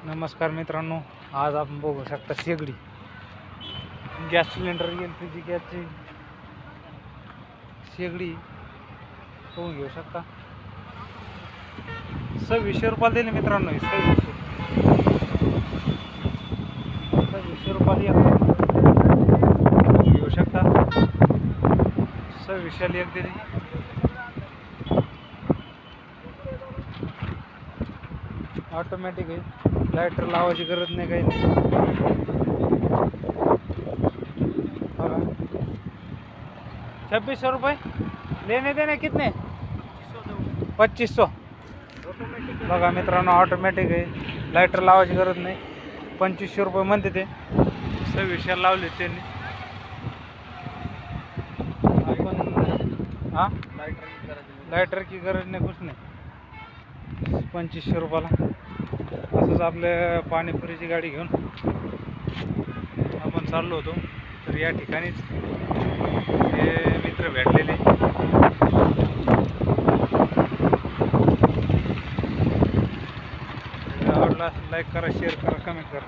नमस्कार मित्रांनो, आज आपण बघू शकता शेगडी गॅस सिलेंडर LPG गॅसची शेगडी बघून घेऊ शकता. 2600 रुपयाला दिली मित्रांनो. 2600 रुपयाला घेऊ शकता. 2600 एक दिली. ऑटोमॅटिक आहे, लायटर लावायची गरज नाही, काही नाही. बघा 2600 रुपये लेने देने कितने 2500. बघा मित्रांनो, ऑटोमॅटिक आहे, लायटर लावायची गरज नाही. 2500 रुपये म्हणते ते, 2600 लावले त्यांनी. आपण लायटर की गरज नाही, कुछ नाही. 2500 रुपयाला. असंच आपल्या पाणीपुरीची गाडी घेऊन आपण चाललो होतो, तर या ठिकाणीच हे मित्र भेटलेले. आवडला लाईक करा, शेअर करा, कमेंट करा.